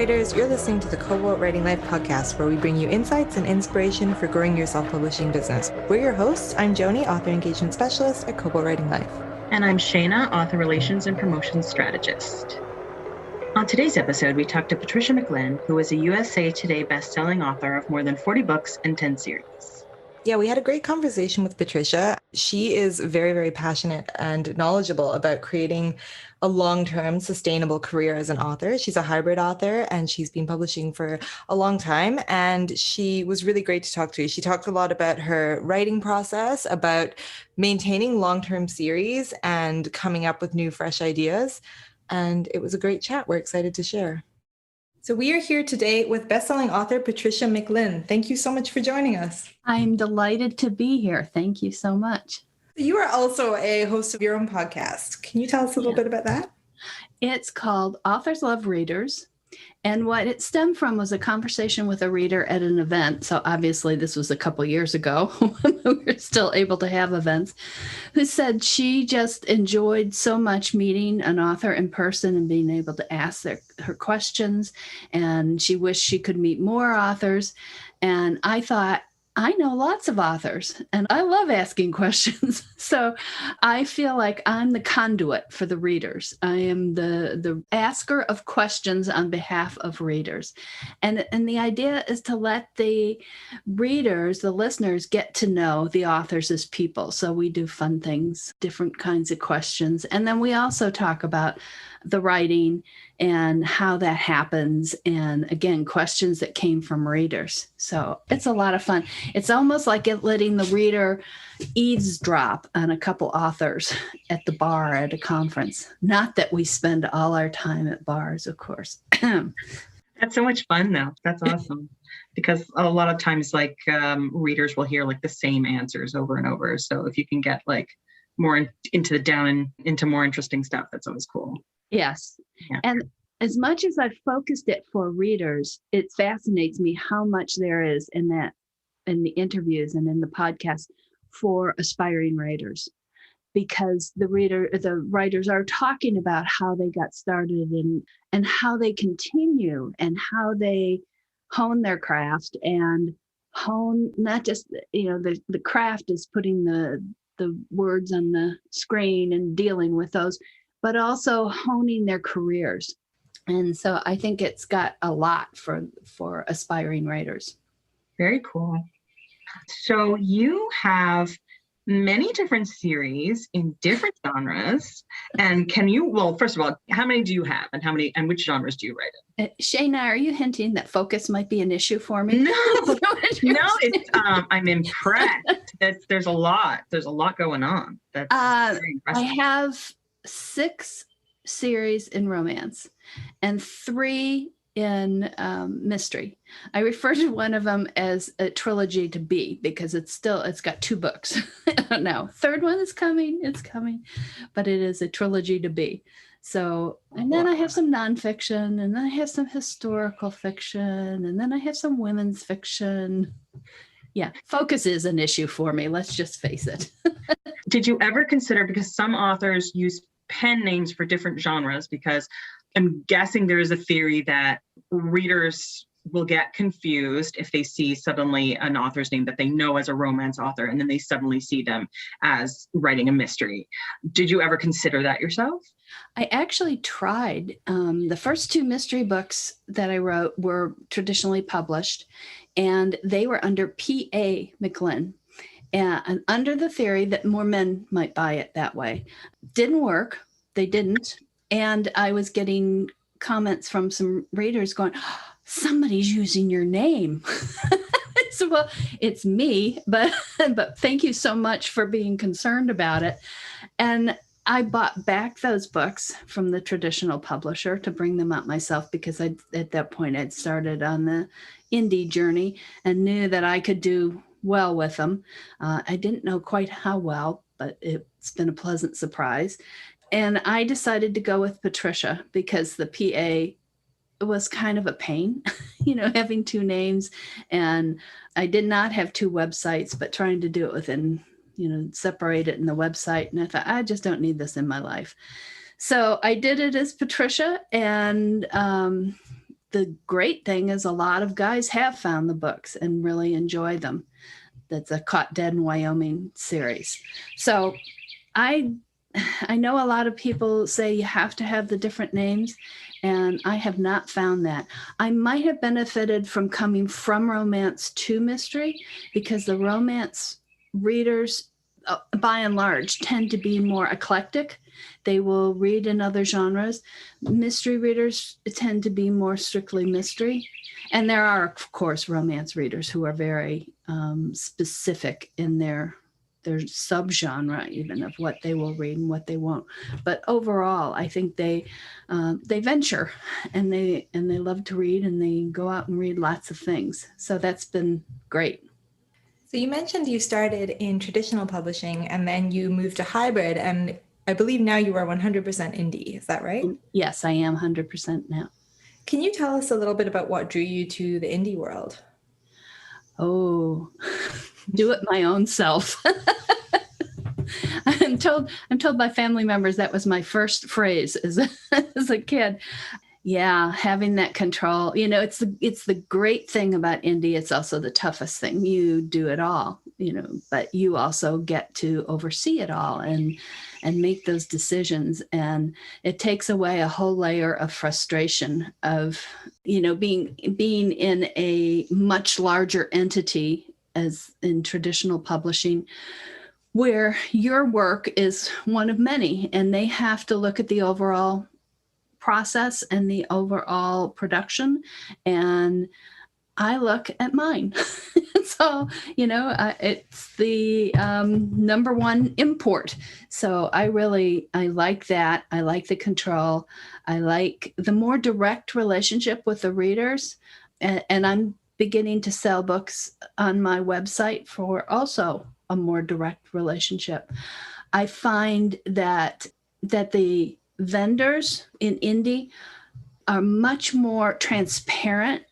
writers, you're listening to the Cobalt Writing Life podcast, where we bring you insights and inspiration for growing your self-publishing business. We're your hosts. I'm Joni, author engagement specialist at Cobalt Writing Life. And I'm Shayna, author relations and promotions strategist. On today's episode, we talked to Patricia McLinn, who is a USA Today bestselling author of more than 40 books and 10 series. Yeah, we had a great conversation with Patricia. She is very, very passionate and knowledgeable about creating a long-term sustainable career as an author. She's a hybrid author and she's been publishing for a long time. And she was really great to talk to. She talked a lot about her writing process, about maintaining long-term series and coming up with new, fresh ideas. And it was a great chat. We're excited to share. So we are here today with bestselling author Patricia McLinn. Thank you so much for joining us. I'm delighted to be here. Thank you so much. You are also a host of your own podcast. Can you tell us a little bit about that? It's called Authors Love Readers. And what it stemmed from was a conversation with a reader at an event. So obviously this was a couple years ago when we were still able to have events, who said she just enjoyed so much meeting an author in person and being able to ask her questions. And she wished she could meet more authors. And I thought, I know lots of authors and I love asking questions. So I feel like I'm the conduit for the readers. I am the asker of questions on behalf of readers. And the idea is to let the readers, the listeners, get to know the authors as people. So we do fun things, different kinds of questions. And then we also talk about the writing and how that happens. And again, questions that came from readers. So it's a lot of fun. It's almost like letting the reader eavesdrop on a couple authors at the bar at a conference. Not that we spend all our time at bars, of course. That's so much fun though. That's awesome. Because a lot of times readers will hear the same answers over and over. So if you can get more into the down and into more interesting stuff, that's always cool. Yes. Yeah. And as much as I've focused it for readers, it fascinates me how much there is in the interviews and in the podcast for aspiring writers, because the writers are talking about how they got started and how they continue and how they hone their craft and hone not just, the craft is putting the words on the screen and dealing with those, but also honing their careers. And so I think it's got a lot for aspiring writers. Very cool. So you have many different series in different genres. And first of all, how many do you have and which genres do you write in? Shayna, are you hinting that focus might be an issue for me? No, I'm impressed. There's a lot going on. That's very impressive. I have 6 series in romance and 3 in mystery. I refer to one of them as a trilogy to be because it's got 2 books. No, 3rd one is coming. It's coming, but it is a trilogy to be. So, and then I have some nonfiction, and then I have some historical fiction, and then I have some women's fiction. Yeah, focus is an issue for me. Let's just face it. Did you ever consider, because some authors use pen names for different genres, because I'm guessing there is a theory that readers will get confused if they see suddenly an author's name that they know as a romance author, and then they suddenly see them as writing a mystery. Did you ever consider that yourself? I actually tried. The first 2 mystery books that I wrote were traditionally published, and they were under P.A. McLinn. And under the theory that more men might buy it that way. Didn't work. They didn't. And I was getting comments from some readers going, oh, somebody's using your name. So, well, it's me, but thank you so much for being concerned about it. And I bought back those books from the traditional publisher to bring them out myself, because at that point I'd started on the indie journey and knew that I could do well with them. I didn't know quite how well, but it's been a pleasant surprise. And I decided to go with Patricia because the PA was kind of a pain, having 2 names. And I did not have 2 websites, but trying to do it within, separate it in the website. And I thought, I just don't need this in my life. So I did it as Patricia, and the great thing is a lot of guys have found the books and really enjoy them. That's a Caught Dead in Wyoming series. So I know a lot of people say you have to have the different names, and I have not found that. I might have benefited from coming from romance to mystery, because the romance readers, by and large, tend to be more eclectic. They will read in other genres. Mystery readers tend to be more strictly mystery. And there are, of course, romance readers who are very specific in their subgenre, even, of what they will read and what they won't. But overall, I think they venture, and they love to read, and they go out and read lots of things. So that's been great. So you mentioned you started in traditional publishing and then you moved to hybrid, and I believe now you are 100% indie. Is that right? Yes, I am 100% now. Can you tell us a little bit about what drew you to the indie world? Oh, do it my own self. I'm told by family members that was my first phrase as a kid. Yeah, having that control. It's the great thing about indie. It's also the toughest thing. You do it all, but you also get to oversee it all and make those decisions. And it takes away a whole layer of frustration of, being in a much larger entity as in traditional publishing, where your work is one of many, and they have to look at the overall process and the overall production, and I look at mine. So it's the number one import. So I like that. I like the control. I like the more direct relationship with the readers, and I'm beginning to sell books on my website for also a more direct relationship. I find that the vendors in indie are much more transparent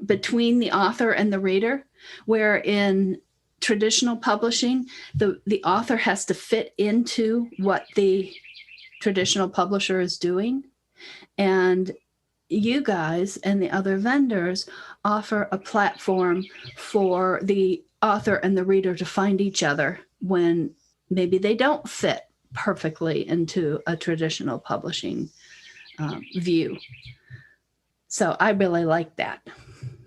between the author and the reader, where in traditional publishing, the author has to fit into what the traditional publisher is doing. And you guys and the other vendors offer a platform for the author and the reader to find each other when maybe they don't fit perfectly into a traditional publishing view. So I really like that.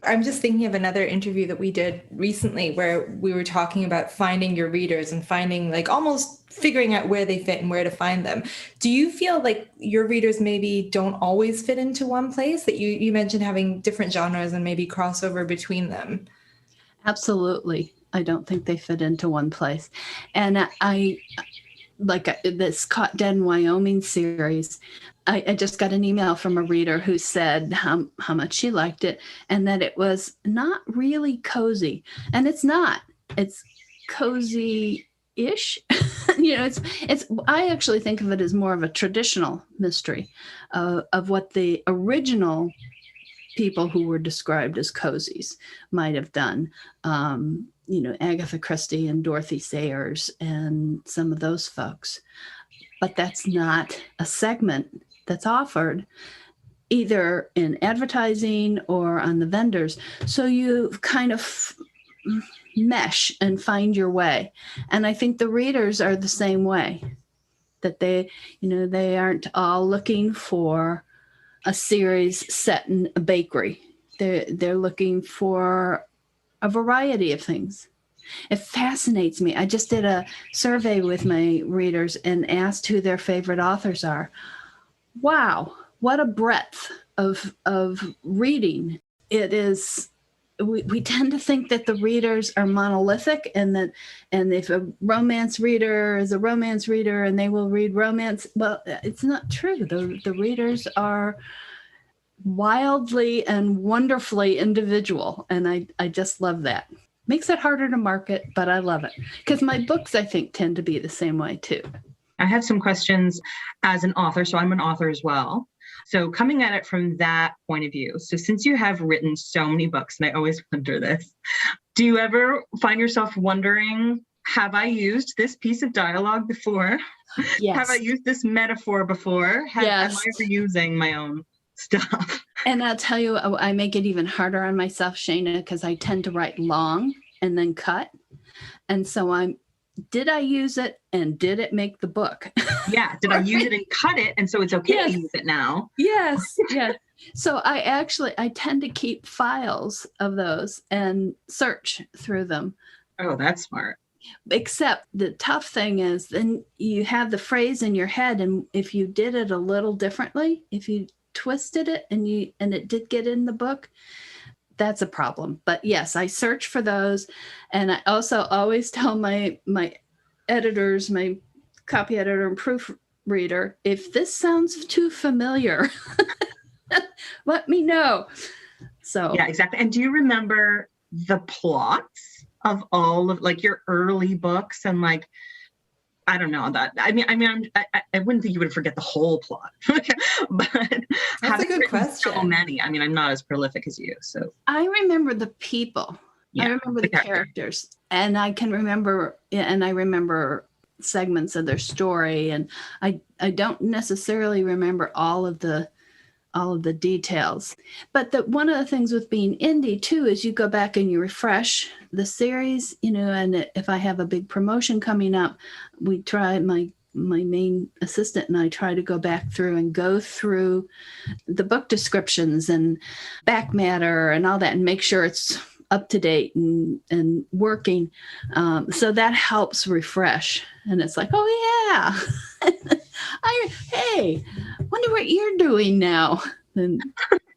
I'm just thinking of another interview that we did recently where we were talking about finding your readers and finding, almost figuring out where they fit and where to find them. Do you feel like your readers maybe don't always fit into one place? That you mentioned having different genres and maybe crossover between them. Absolutely. I don't think they fit into one place. And this Caught Dead in Wyoming series, I just got an email from a reader who said how much she liked it, and that it was not really cozy. And it's not. It's cozy-ish. I actually think of it as more of a traditional mystery of what the original people who were described as cozies might have done. Agatha Christie and Dorothy Sayers and some of those folks. But that's not a segment that's offered either in advertising or on the vendors. So you kind of mesh and find your way. And I think the readers are the same way, that they aren't all looking for a series set in a bakery. They're looking for a variety of things. It fascinates me. I just did a survey with my readers and asked who their favorite authors are. Wow, what a breadth of reading. It is. We tend to think that the readers are monolithic, and if a romance reader is a romance reader and they will read romance, well, it's not true. The readers are wildly and wonderfully individual, and I just love that. Makes it harder to market, but I love it because my books, I think, tend to be the same way too. I have some questions as an author, so I'm an author as well. So coming at it from that point of view, so since you have written so many books, and I always wonder this, do you ever find yourself wondering, have I used this piece of dialogue before? Yes. Have I used this metaphor before? Yes. Am I reusing my own stuff? And I'll tell you, I make it even harder on myself, Shayna, because I tend to write long and then cut. And so did I use it and did it make the book? Yeah. Did I use it and cut it? And so it's okay Yes. to use it now. Yes. Yeah. So I tend to keep files of those and search through them. Oh, that's smart. Except the tough thing is then you have the phrase in your head. And if you did it a little differently, if you twisted it and it did get in the book, that's a problem. But yes, I search for those. And I also always tell my editors, my copy editor and proofreader, if this sounds too familiar, let me know. So yeah, exactly. And do you remember the plots of all of like your early books? And like, I don't know that. I wouldn't think you would forget the whole plot, but That's a good question. So many. I mean, I'm not as prolific as you, so I remember the people. Yeah, I remember the characters, and I can remember, and I remember segments of their story, and I don't necessarily remember all of the details. But one of the things with being indie too is you go back and you refresh the series, and if I have a big promotion coming up, we try, my main assistant and I try to go back through and go through the book descriptions and back matter and all that and make sure it's up to date and working. So that helps refresh. And it's like, oh yeah, hey, wonder what you're doing now. And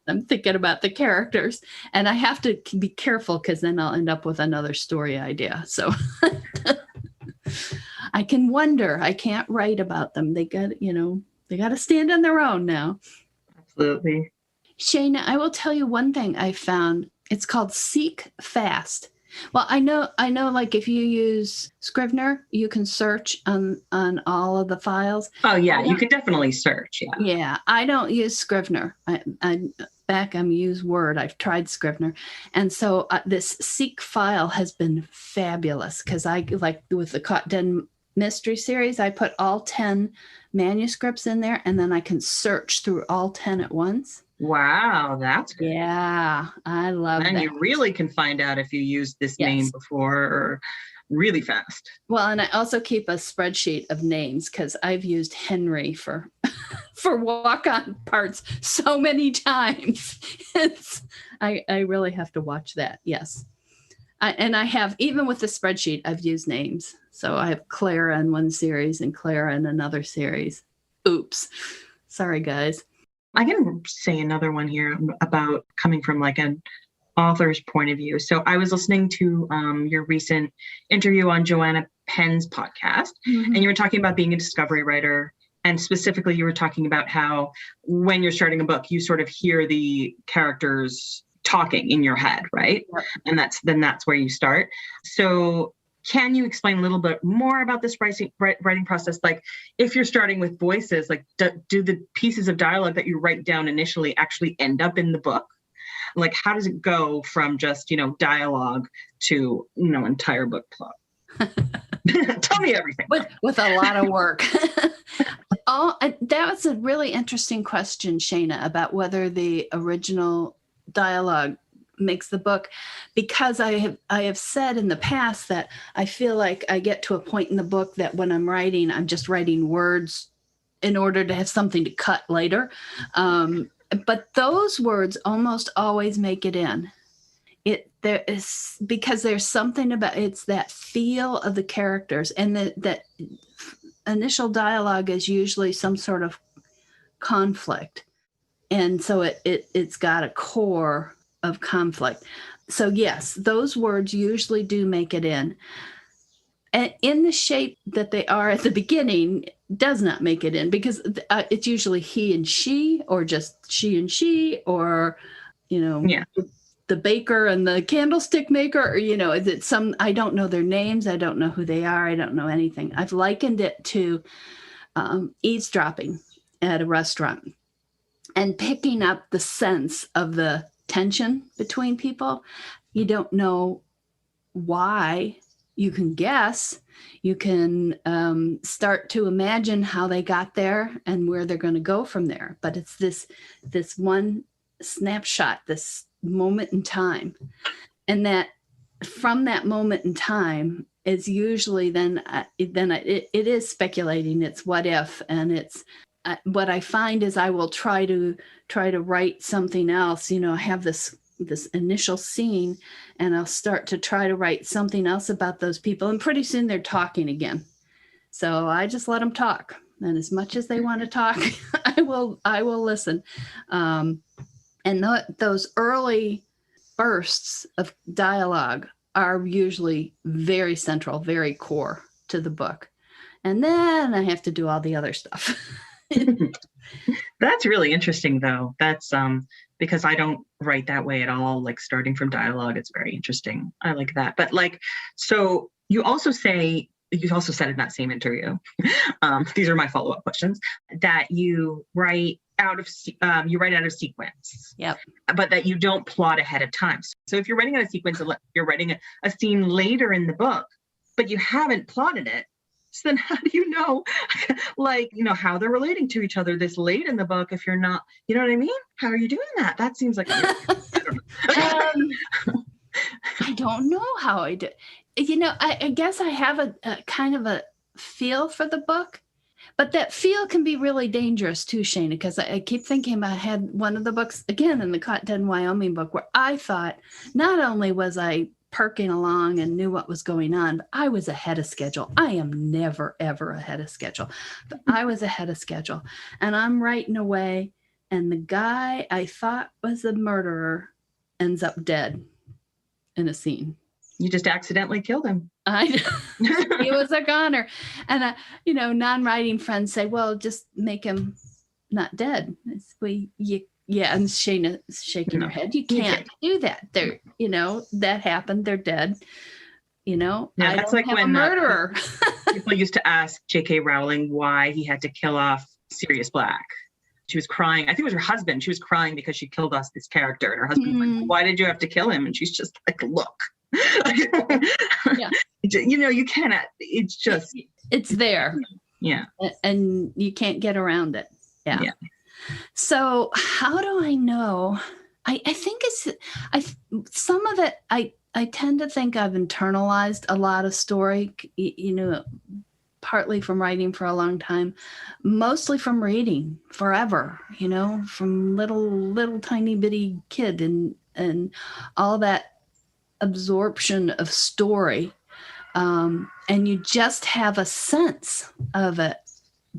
I'm thinking about the characters, and I have to be careful because then I'll end up with another story idea. So I can wonder. I can't write about them. They got to stand on their own now. Absolutely. Shayna, I will tell you one thing I found. It's called Seek Fast. Well, I know, like if you use Scrivener, you can search on all of the files. Oh yeah, you can definitely search. Yeah. Yeah, I don't use Scrivener. I'm use Word. I've tried Scrivener. And so this Seek file has been fabulous because I like with the Caught Den mystery series, I put all 10 manuscripts in there and then I can search through all 10 at once. Wow, that's good. Yeah, I love that. And you really can find out if you used this name before or really fast. Well, and I also keep a spreadsheet of names because I've used Henry for walk-on parts so many times. I really have to watch that. Yes. And I have, even with the spreadsheet, I've used names. So I have Clara in one series and Clara in another series. Oops. Sorry, guys. I can say another one here about coming from like an author's point of view. So I was listening to your recent interview on Joanna Penn's podcast, and you were talking about being a discovery writer. And specifically, you were talking about how when you're starting a book, you sort of hear the characters talking in your head, right? Yep. And that's where you start. So can you explain a little bit more about this writing process? Like if you're starting with voices, like do the pieces of dialogue that you write down initially actually end up in the book? Like how does it go from just, dialogue to, entire book plot? Tell me everything. With a lot of work. That was a really interesting question, Shayna, about whether the original dialogue makes the book, because I have said in the past that I feel like I get to a point in the book that when I'm writing, I'm just writing words in order to have something to cut later. But those words almost always make it in. There is, because there's something about it's that feel of the characters, and that initial dialogue is usually some sort of conflict, and so it's got a core of conflict. So yes, those words usually do make it in. And in the shape that they are at the beginning does not make it in, because it's usually he and she, or just she and she, or the baker and the candlestick maker, or it's some, I don't know their names, I don't know who they are, I don't know anything. I've likened it to eavesdropping at a restaurant and picking up the sense of the tension between people. You don't know why. You can guess. You can start to imagine how they got there and where they're going to go from there. But it's this one snapshot, this moment in time. And that from that moment in time is usually then it is speculating. It's what if, and it's what I find is I will try to write something else. I have this initial scene, and I'll start to try to write something else about those people, and pretty soon they're talking again. So I just let them talk, and as much as they want to talk, I will listen. And those early bursts of dialogue are usually very central, very core to the book. And then I have to do all the other stuff. That's really interesting, though. That's because I don't write that way at all. Like starting from dialogue, it's very interesting. I like that. But so you also said in that same interview, these are my follow-up questions, that you write out of sequence. Yep. But that you don't plot ahead of time. So if you're writing out of sequence, you're writing a scene later in the book, but you haven't plotted it. So then how do you know, how they're relating to each other this late in the book if you're not, you know what I mean? How are you doing that? That seems like, I don't know. I don't know how I do. I guess I have a kind of a feel for the book, but that feel can be really dangerous too, Shana, because I keep thinking about, I had one of the books, again, in the Cotton Dead in Wyoming book, where I thought not only was I perking along and knew what was going on, but I was ahead of schedule. I am never, ever ahead of schedule, but I was ahead of schedule. And I'm writing away, and the guy I thought was the murderer ends up dead in a scene. You just accidentally killed him. He was a goner. And, non-writing friends say, well, just make him not dead. Yeah, and Shana is shaking her head. You can't do that. They're, that happened. They're dead. Yeah, I that's don't like have when a murderer. People used to ask J.K. Rowling why he had to kill off Sirius Black. She was crying. I think it was her husband. She was crying because she killed off this character. And her husband was like, why did you have to kill him? And she's just like, look. Yeah. You cannot. It's just. It's there. Yeah. And you can't get around it. Yeah. So how do I know? I think some of it, I tend to think I've internalized a lot of story, partly from writing for a long time, mostly from reading forever, from little tiny bitty kid and all that absorption of story. And you just have a sense of it,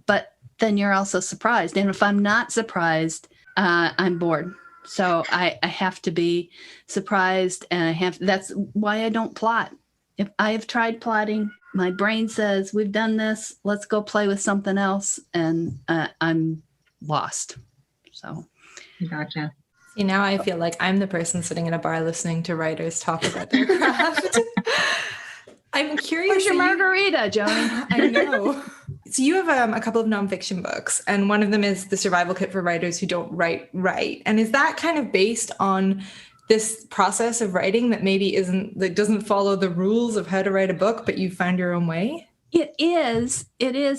but then you're also surprised. And if I'm not surprised, I'm bored. So I have to be surprised, and that's why I don't plot. If I have tried plotting, my brain says, we've done this, let's go play with something else. And I'm lost. So. Gotcha. See, now I feel like I'm the person sitting in a bar listening to writers talk about their craft. I'm curious. Where's your margarita, Joni? I know. So you have a couple of nonfiction books, and one of them is The Survival Kit for Writers Who Don't Write Right. And is that kind of based on this process of writing that maybe doesn't follow the rules of how to write a book, but you found your own way? It is,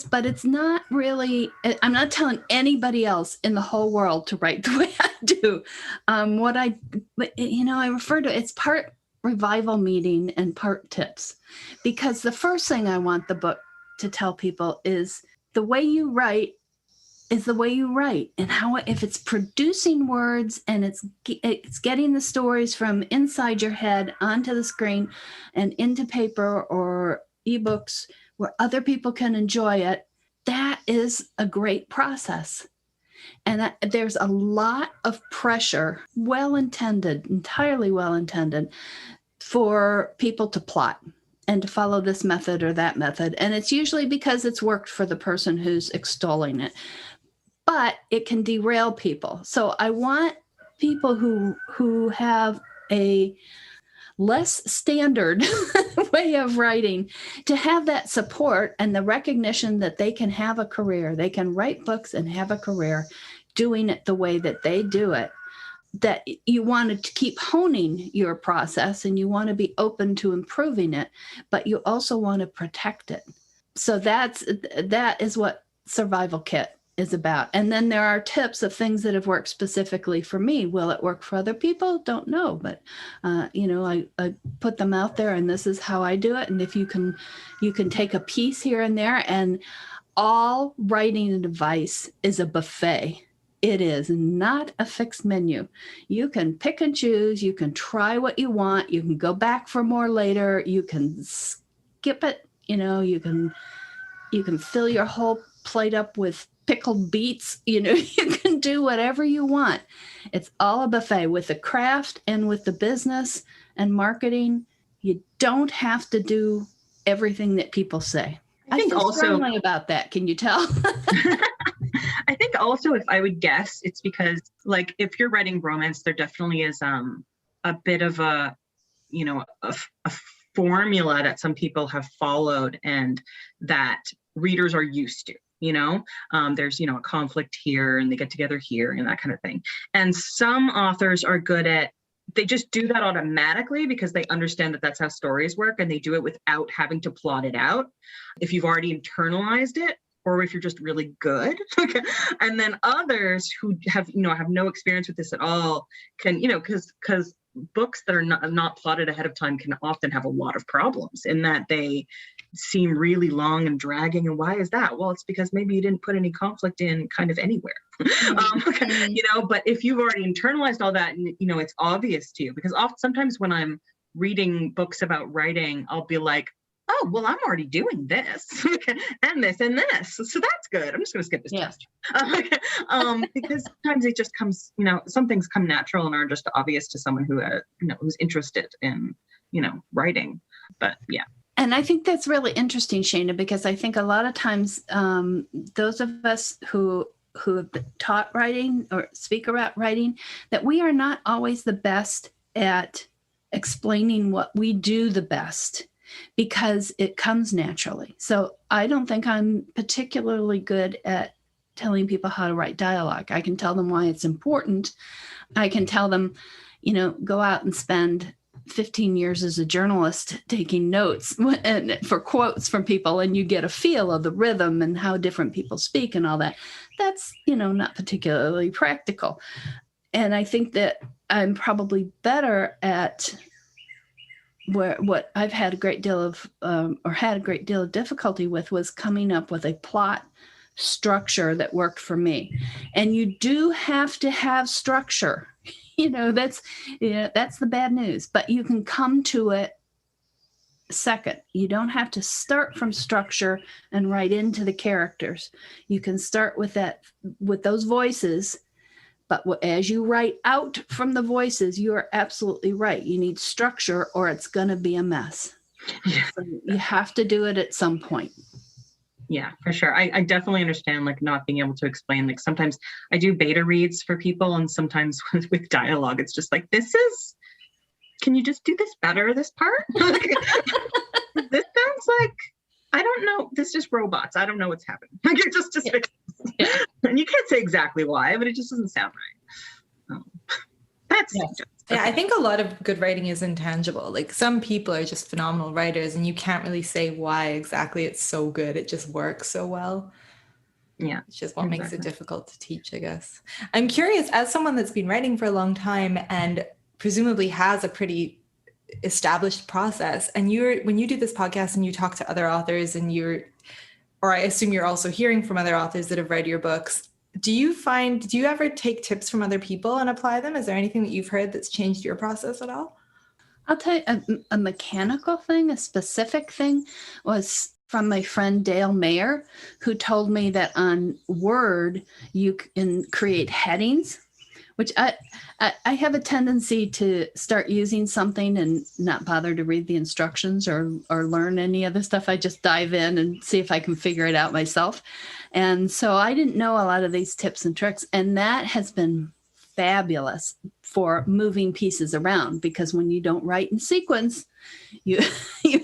but it's not really, I'm not telling anybody else in the whole world to write the way I do. I refer to it's part revival meeting and part tips, because the first thing I want the book to tell people is the way you write is the way you write, and how, if it's producing words and it's getting the stories from inside your head onto the screen and into paper or ebooks where other people can enjoy it, that is a great process. And there's a lot of pressure, entirely well-intended, for people to plot and to follow this method or that method. And it's usually because it's worked for the person who's extolling it. But it can derail people. So I want people who have a less standard way of writing to have that support and the recognition that they can have a career. They can write books and have a career doing it the way that they do it. That you want to keep honing your process and you want to be open to improving it, but you also want to protect it. So that is what Survival Kit is about. And then there are tips of things that have worked specifically for me. Will it work for other people? Don't know. But, I put them out there, and this is how I do it. And if you can take a piece here and there, and all writing advice is a buffet. It is not a fixed menu. You can pick and choose. You can try what you want. You can go back for more later. You can skip it. You can fill your whole plate up with pickled beets. You can do whatever you want. It's all a buffet. With the craft and with the business and marketing, you don't have to do everything that people say. I think feel also strongly about that. Can you tell? I think also, if I would guess, it's because, like, if you're writing romance, there definitely is a bit of a formula that some people have followed and that readers are used to. There's a conflict here, and they get together here, and that kind of thing. And some authors are good at, they just do that automatically because they understand that that's how stories work, and they do it without having to plot it out. If you've already internalized it, or if you're just really good. And then others who have no experience with this at all can, because books that are not plotted ahead of time can often have a lot of problems in that they seem really long and dragging. And why is that? Well, it's because maybe you didn't put any conflict in kind of anywhere. But if you've already internalized all that, and it's obvious to you, because sometimes when I'm reading books about writing, I'll be like, oh, well, I'm already doing this and this and this. So that's good. I'm just going to skip this test. Because sometimes it just comes, some things come natural and are just obvious to someone who, who's interested in, writing. But yeah. And I think that's really interesting, Shana, because I think a lot of times those of us who have taught writing or speak about writing, that we are not always the best at explaining what we do the best, because it comes naturally. So I don't think I'm particularly good at telling people how to write dialogue. I can tell them why it's important. I can tell them, go out and spend 15 years as a journalist taking notes and for quotes from people, and you get a feel of the rhythm and how different people speak and all that. That's, not particularly practical. And I think that I'm probably better at what I've had a great deal of difficulty with was coming up with a plot structure that worked for me. And you do have to have structure. That's the bad news, but you can come to it second. You don't have to start from structure and write into the characters. You can start with those voices. But as you write out from the voices, you are absolutely right. You need structure or it's going to be a mess. Yeah. So you have to do it at some point. Yeah, for sure. I definitely understand not being able to explain. Sometimes I do beta reads for people, and sometimes with dialogue, it's just can you just do this better, this part? This sounds like, I don't know. This is robots. I don't know what's happening. It just fix this. Yeah. And you can't say exactly why, but it just doesn't sound right. That's yeah. I think a lot of good writing is intangible. Some people are just phenomenal writers, and you can't really say why exactly it's so good. It just works so well. Yeah, it's just what makes it difficult to teach, I guess. I'm curious, as someone that's been writing for a long time and presumably has a pretty established process, and when you do this podcast and you talk to other authors, and or I assume you're also hearing from other authors that have read your books, do you ever take tips from other people and apply them? Is there anything that you've heard that's changed your process at all? I'll tell you a mechanical thing, a specific thing was from my friend Dale Mayer, who told me that on Word, you can create headings, which I have a tendency to start using something and not bother to read the instructions or learn any of the stuff. I just dive in and see if I can figure it out myself. And so I didn't know a lot of these tips and tricks. And that has been fabulous for moving pieces around, because when you don't write in sequence, you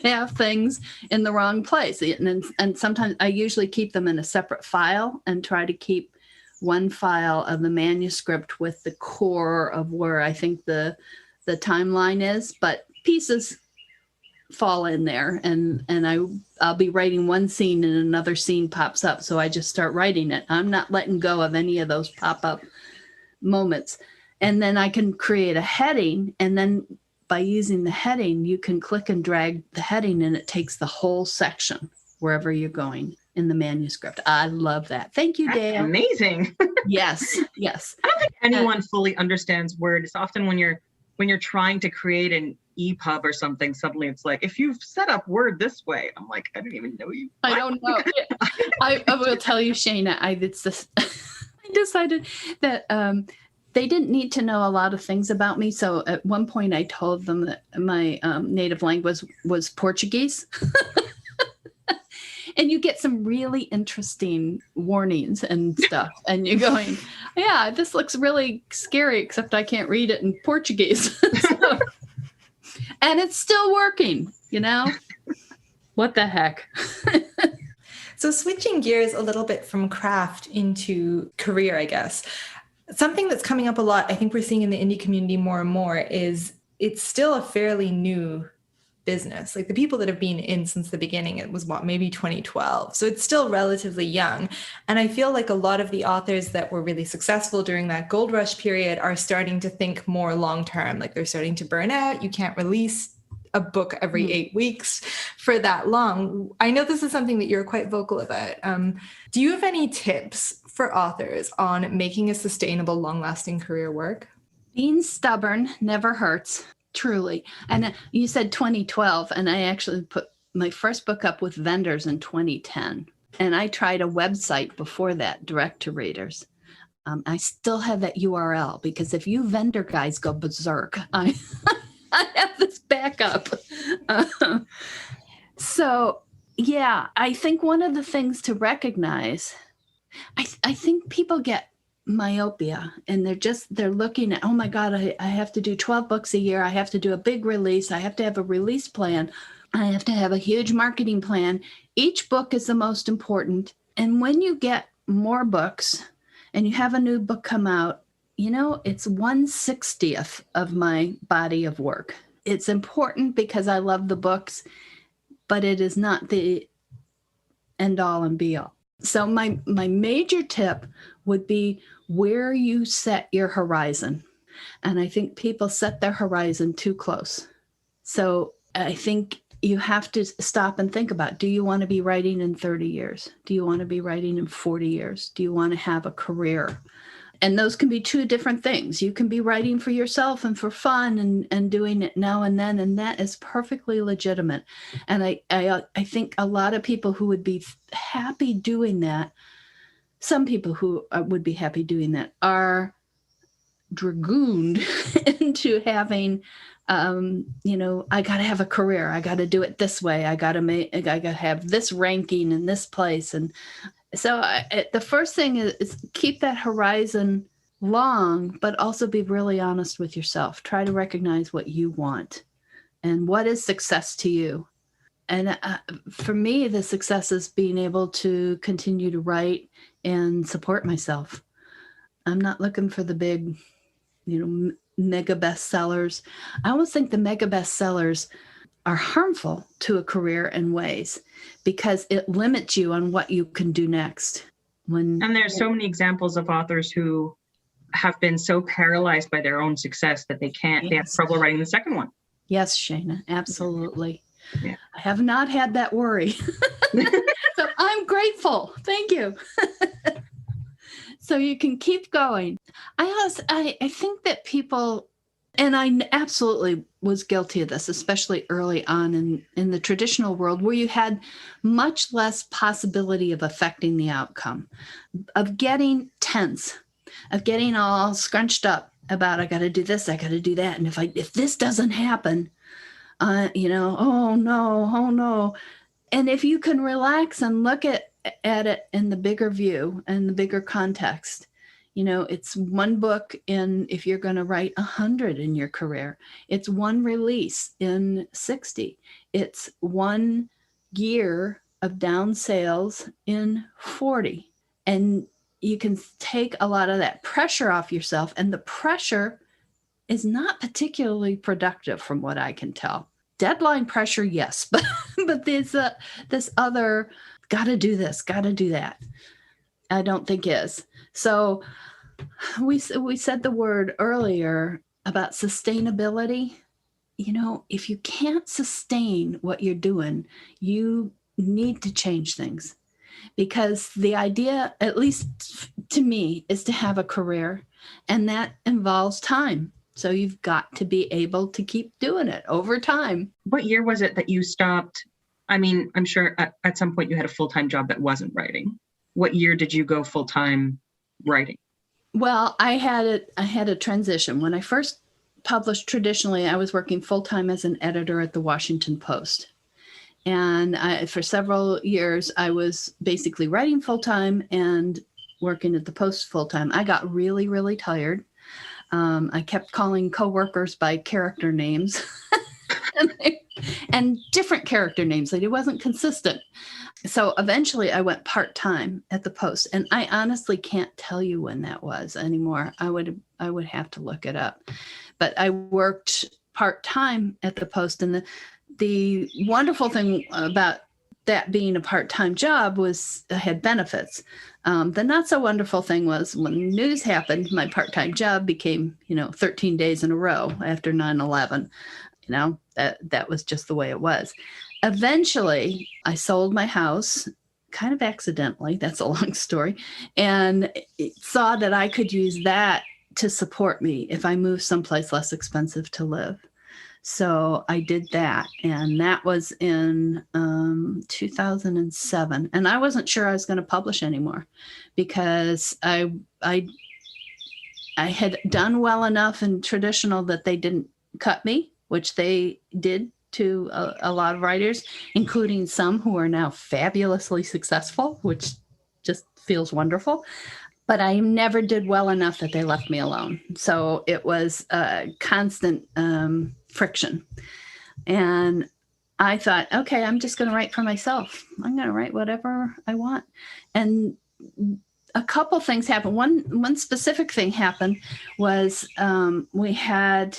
have things in the wrong place. And sometimes I usually keep them in a separate file and try to keep one file of the manuscript with the core of where I think the timeline is, but pieces fall in there, and I'll be writing one scene and another scene pops up. So I just start writing it. I'm not letting go of any of those pop-up moments. And then I can create a heading, and then by using the heading, you can click and drag the heading and it takes the whole section wherever you're going in the manuscript. I love that. Thank you, That's Dale. amazing. Yes, yes. I don't think anyone fully understands Word. It's often when you're trying to create an EPUB or something, suddenly it's like, if you've set up Word this way, I'm like, I don't even know you. What? I don't know. I will tell you, Shayna, I decided that they didn't need to know a lot of things about me. So at one point I told them that my native language was Portuguese. And you get some really interesting warnings and stuff. And you're going, yeah, this looks really scary, except I can't read it in Portuguese. And it's still working, you know? What the heck? So switching gears a little bit from craft into career, I guess. Something that's coming up a lot, I think we're seeing in the indie community more and more, is it's still a fairly new business. Like the people that have been in since the beginning, it was maybe 2012. So it's still relatively young. And I feel like a lot of the authors that were really successful during that gold rush period are starting to think more long-term. Like they're starting to burn out. You can't release a book every 8 weeks for that long. I know this is something that you're quite vocal about. Do you have any tips for authors on making a sustainable, long-lasting career work? Being stubborn never hurts. Truly. And you said 2012, and I actually put my first book up with vendors in 2010. And I tried a website before that, direct to readers. I still have that URL because if you vendor guys go berserk, I have this backup. So, yeah, I think one of the things to recognize, I think people get myopia and they're looking at, oh my God, I have to do 12 books a year. I have to do a big release. I have to have a release plan. I have to have a huge marketing plan. Each book is the most important. And when you get more books and you have a new book come out, you know, it's 1/60th of my body of work. It's important because I love the books, but it is not the end all and be all. So my major tip would be where you set your horizon. And I think people set their horizon too close. So I think you have to stop and think about, do you want to be writing in 30 years? Do you want to be writing in 40 years? Do you want to have a career? And those can be two different things. You can be writing for yourself and for fun and doing it now and then, and that is perfectly legitimate. And I think a lot of people who would be happy doing that, some people who would be happy doing that are dragooned into having, I got to have a career. I got to do it this way. I got to have this ranking in this place. And so the first thing is keep that horizon long, but also be really honest with yourself. Try to recognize what you want and what is success to you. And for me, the success is being able to continue to write and support myself. I'm not looking for the big, mega bestsellers. I almost think the mega bestsellers are harmful to a career in ways because it limits you on what you can do next. And there's so many examples of authors who have been so paralyzed by their own success that they have trouble writing the second one. Yes, Shayna, absolutely. Yeah. I have not had that worry. So I'm grateful. Thank you. So you can keep going. I think that people, and I absolutely was guilty of this, especially early on in the traditional world where you had much less possibility of affecting the outcome, of getting tense, of getting all scrunched up about, I got to do this, I got to do that. And if this doesn't happen, oh no. And if you can relax and look at it in the bigger view and the bigger context, it's one book if you're going to write 100 in your career, it's one release in 60. It's 1 year of down sales in 40. And you can take a lot of that pressure off yourself. And the pressure is not particularly productive from what I can tell. Deadline pressure, yes, but there's this other got to do this, got to do that. I don't think is. So we said the word earlier about sustainability. If you can't sustain what you're doing, you need to change things, because the idea, at least to me, is to have a career, and that involves time. So you've got to be able to keep doing it over time. What year was it that you stopped? I mean, I'm sure at some point you had a full-time job that wasn't writing. What year did you go full-time writing? Well, I had a transition. When I first published, traditionally, I was working full-time as an editor at the Washington Post. And for several years, I was basically writing full-time and working at the Post full-time. I got really, really tired. I kept calling coworkers by character names and different character names. It wasn't consistent. So eventually I went part-time at the Post, and I honestly can't tell you when that was anymore. I would have to look it up. But I worked part-time at the Post, and the wonderful thing about that being a part-time job was I had benefits. The not so wonderful thing was when news happened, my part-time job became, 13 days in a row after 9/11. That was just the way it was. Eventually, I sold my house kind of accidentally. That's a long story. And saw that I could use that to support me if I moved someplace less expensive to live. So I did that, and that was in 2007. And I wasn't sure I was going to publish anymore, because I had done well enough in traditional that they didn't cut me, which they did to a lot of writers, including some who are now fabulously successful, which just feels wonderful. But I never did well enough that they left me alone. So it was a constant friction. And I thought, okay, I'm just going to write for myself. I'm going to write whatever I want. And a couple things happened. One specific thing happened was we had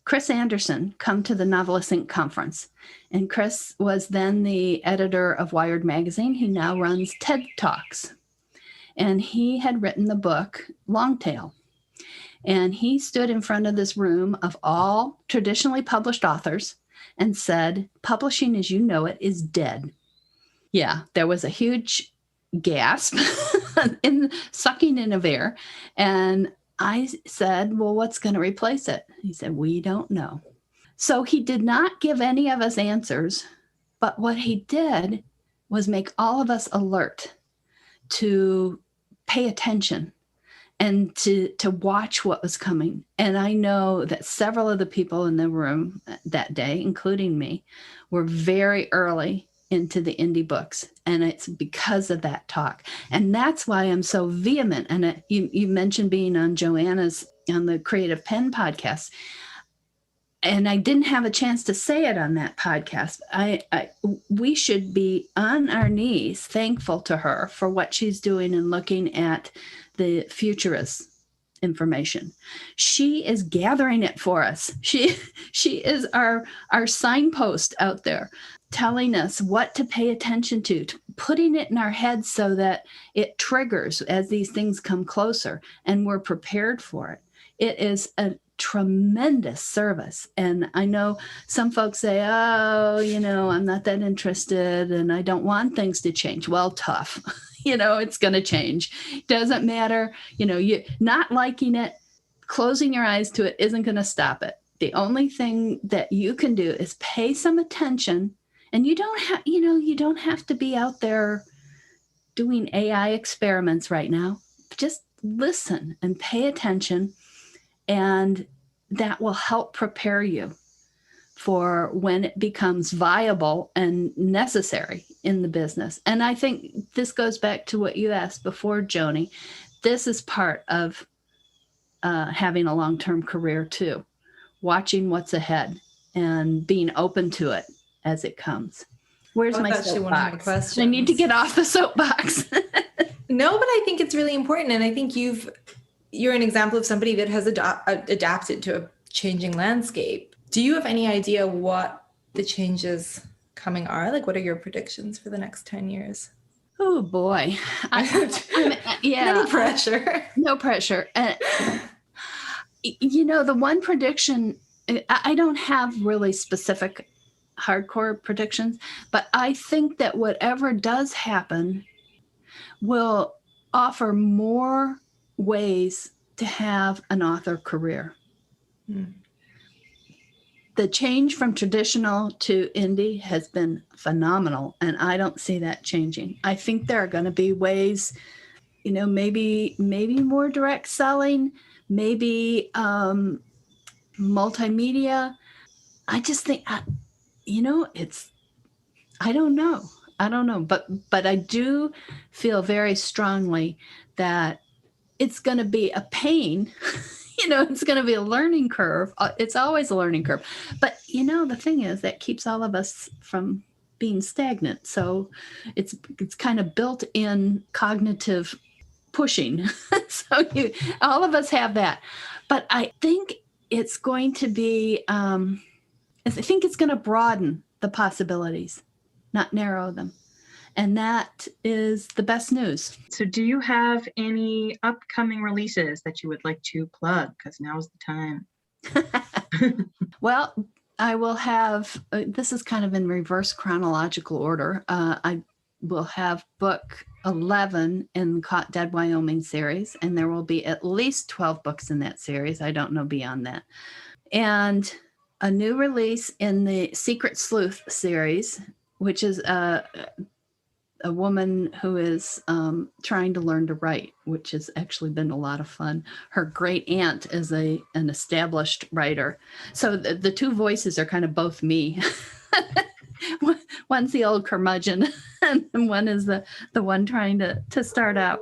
Chris Anderson come to the Novelist Inc. conference. And Chris was then the editor of Wired magazine. He now runs TED Talks. And he had written the book Longtail. And he stood in front of this room of all traditionally published authors and said, publishing as you know it is dead. Yeah, there was a huge gasp sucking in of air. And I said, well, what's going to replace it? He said, we don't know. So he did not give any of us answers. But what he did was make all of us alert to pay attention and to watch what was coming. And I know that several of the people in the room that day, including me, were very early into the indie books. And it's because of that talk. And that's why I'm so vehement. And you mentioned being on the Creative Pen podcast. And I didn't have a chance to say it on that podcast. We should be on our knees thankful to her for what she's doing and looking at the futurist information. She is gathering it for us. She is our signpost out there, telling us what to pay attention to, putting it in our heads so that it triggers as these things come closer and we're prepared for it. It is a tremendous service. And I know some folks say, oh, I'm not that interested and I don't want things to change. Well, tough. It's going to change. Doesn't matter. You not liking it, closing your eyes to it isn't going to stop it. The only thing that you can do is pay some attention. And you don't have to be out there doing AI experiments right now. Just listen and pay attention. And that will help prepare you for when it becomes viable and necessary in the business. And I think this goes back to what you asked before, Joni. This is part of having a long-term career too, watching what's ahead and being open to it as it comes. Where's my soapbox? I need to get off the soapbox. No, but I think it's really important. And I think you're an example of somebody that has adapted to a changing landscape. Do you have any idea what the changes coming are? Like, what are your predictions for the next 10 years? Oh boy. Yeah. Any pressure? No pressure. The one prediction, I don't have really specific hardcore predictions, but I think that whatever does happen will offer more ways to have an author career. The change from traditional to indie has been phenomenal, and I don't see that changing. I think there are going to be ways, maybe more direct selling, maybe multimedia. I just think, I don't know. But I do feel very strongly that it's going to be a pain. It's going to be a learning curve. It's always a learning curve. But, the thing is that keeps all of us from being stagnant. So it's kind of built in cognitive pushing. So all of us have that. But I think it's going to be, I think it's going to broaden the possibilities, not narrow them. And that is the best news. So do you have any upcoming releases that you would like to plug? Because now's the time. Well, I will have, this is kind of in reverse chronological order. I will have book 11 in Caught Dead Wyoming series, and there will be at least 12 books in that series. I don't know beyond that. And a new release in the Secret Sleuth series, which is a woman who is trying to learn to write, which has actually been a lot of fun. Her great aunt is an established writer. So the two voices are kind of both me. One's the old curmudgeon, and one is the one trying to start out.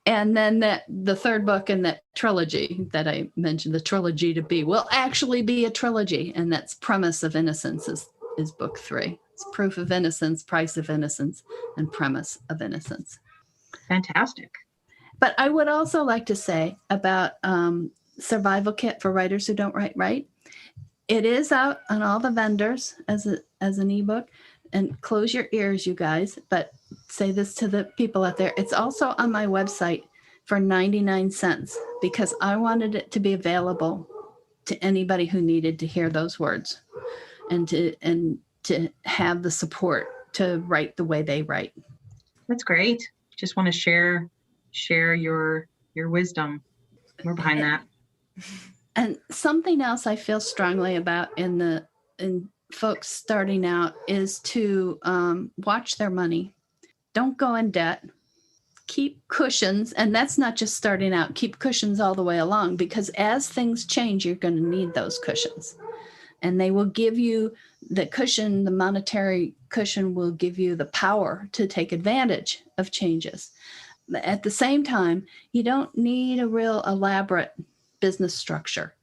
And then the third book in that trilogy that I mentioned, the trilogy to be, will actually be a trilogy. And that's Premise of Innocence is book 3. It's Proof of Innocence, Price of Innocence, and Premise of Innocence. Fantastic. But I would also like to say about Survival Kit for Writers Who Don't Write Right. It is out on all the vendors as an ebook. And close your ears, you guys, but say this to the people out there. It's also on my website for 99 cents because I wanted it to be available to anybody who needed to hear those words and to have the support to write the way they write. That's great. Just want to share your wisdom. We're behind that. And something else I feel strongly about in folks starting out is to watch their money. Don't go in debt. Keep cushions. And that's not just starting out. Keep cushions all the way along, because as things change, you're going to need those cushions. And they will give you the cushion, the monetary cushion will give you the power to take advantage of changes. At the same time, you don't need a real elaborate business structure.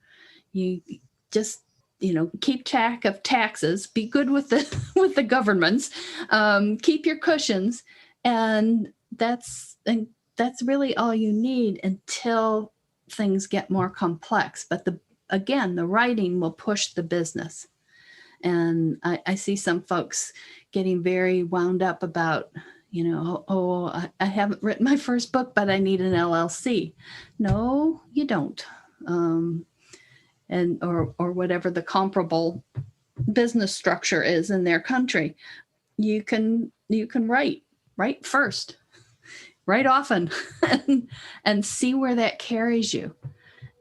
You just keep track of taxes, be good with the governments, keep your cushions. And that's really all you need until things get more complex. But the writing will push the business. And I see some folks getting very wound up about, I haven't written my first book, but I need an LLC. No, you don't. Or whatever the comparable business structure is in their country. You can write first, write often, and see where that carries you,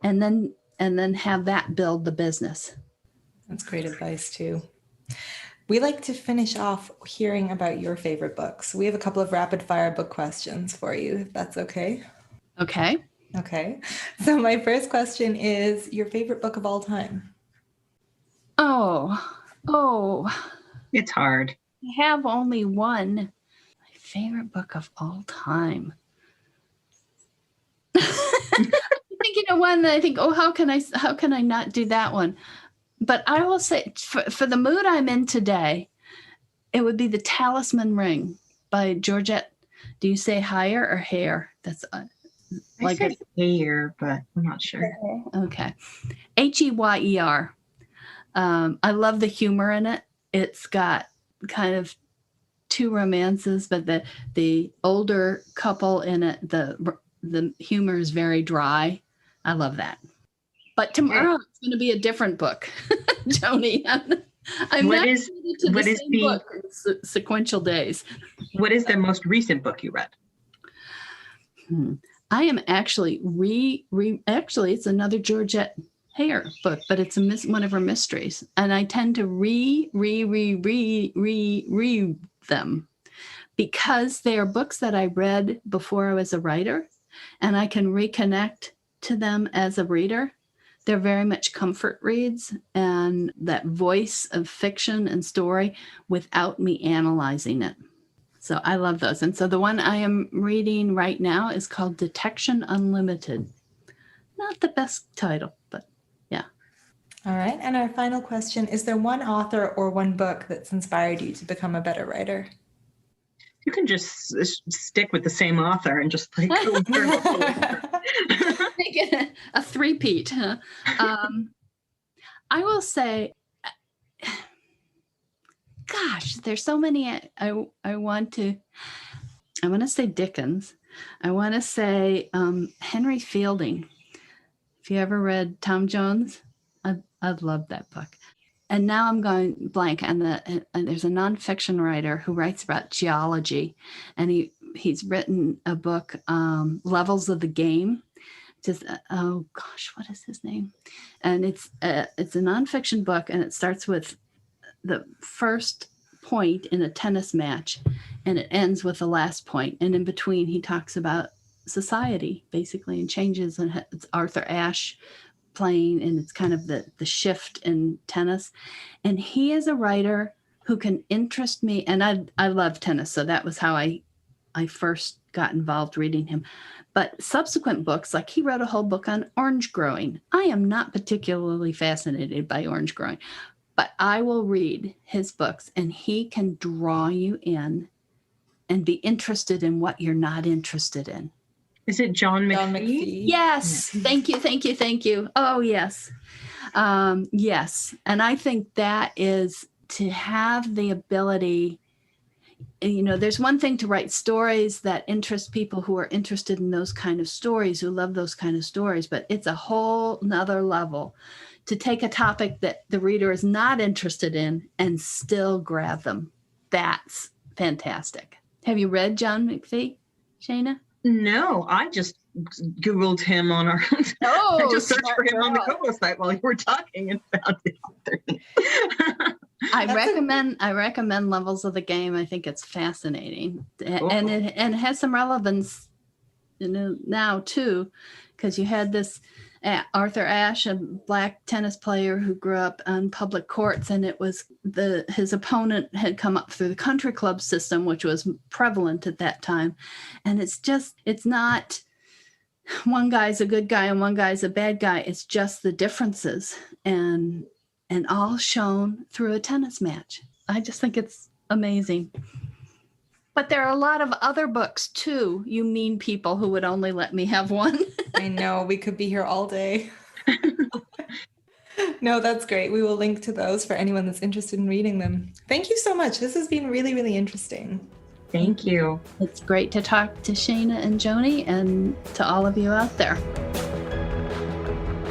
and then have that build the business. That's great advice too. We like to finish off hearing about your favorite books. We have a couple of rapid fire book questions for you, if that's okay. Okay. So my first question is your favorite book of all time. Oh. It's hard. I have only one. My favorite book of all time. Thinking of one that I think, how can I not do that one? But I will say, for the mood I'm in today, it would be The Talisman Ring by Georgette. Do you say Heyer or Hare? That's I said Heyer, but I'm not sure. Okay. Heyer. I love the humor in it. It's got kind of two romances, but the older couple in it, the humor is very dry. I love that. But tomorrow it's going to be a different book, Joni. I'm What not is- committed to what the is same the- book in sequential days. What is the most recent book you read? I am actually actually it's another Georgette Hare book, but it's one of her mysteries, and I tend to read them because they are books that I read before I was a writer, and I can reconnect to them as a reader. They're very much comfort reads and that voice of fiction and story without me analyzing it. So I love those. And so the one I am reading right now is called Detection Unlimited. Not the best title, but yeah. All right. And our final question, is there one author or one book that's inspired you to become a better writer? You can just stick with the same author and just like go Make it a three-peat. Huh? I will say, gosh, there's so many. I want to say Dickens. I want to say Henry Fielding. If you ever read Tom Jones, I'd love that book. And now I'm going blank. And there's a nonfiction writer who writes about geology, and he's written a book, Levels of the Game. Just oh gosh, what is his name? And it's a nonfiction book, and it starts with the first point in a tennis match, and it ends with the last point. And in between, he talks about society basically and changes. And it's Arthur Ashe playing, and it's kind of the shift in tennis. And he is a writer who can interest me. And I love tennis, so that was how I first got involved reading him. But subsequent books, like he wrote a whole book on orange growing. I am not particularly fascinated by orange growing, but I will read his books, and he can draw you in and be interested in what you're not interested in. Is it John McPhee? Yes. Thank you. Oh, yes. Yes. And I think that is to have the ability, there's one thing to write stories that interest people who are interested in those kind of stories, who love those kind of stories, but it's a whole nother level to take a topic that the reader is not interested in and still grab them. That's fantastic. Have you read John McPhee, Shana? No, I just Googled him on our. I just searched for him on the Kobo site while you were talking and found the author. I recommend Levels of the Game. I think it's fascinating, and it has some relevance, now too, because you had this Arthur Ashe, a black tennis player who grew up on public courts, and it was his opponent had come up through the country club system, which was prevalent at that time. And it's not one guy's a good guy and one guy's a bad guy. It's just the differences and all shown through a tennis match. I just think it's amazing. But there are a lot of other books too, you mean people who would only let me have one. I know, we could be here all day. No, that's great. We will link to those for anyone that's interested in reading them. Thank you so much. This has been really, really interesting. Thank you. It's great to talk to Shana and Joni and to all of you out there.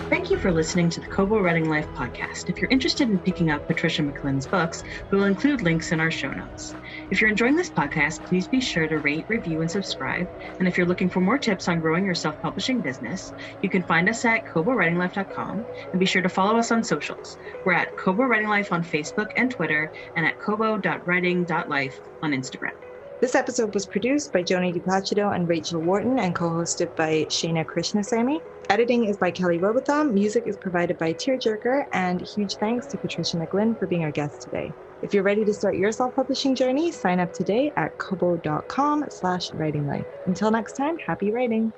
Thank you for listening to the Kobo Writing Life podcast. If you're interested in picking up Patricia McLinn's books, we will include links in our show notes. If you're enjoying this podcast, please be sure to rate, review, and subscribe. And if you're looking for more tips on growing your self-publishing business, you can find us at KoboWritingLife.com, and be sure to follow us on socials. We're at Kobo Writing Life on Facebook and Twitter, and at kobo.writing.life on Instagram. This episode was produced by Joni DiPlacido and Rachel Wharton and co-hosted by Shana Krishnasamy. Editing is by Kelly Robotham. Music is provided by Tearjerker, and huge thanks to Patricia McLinn for being our guest today. If you're ready to start your self-publishing journey, sign up today at kobo.com/writinglife. Until next time, happy writing.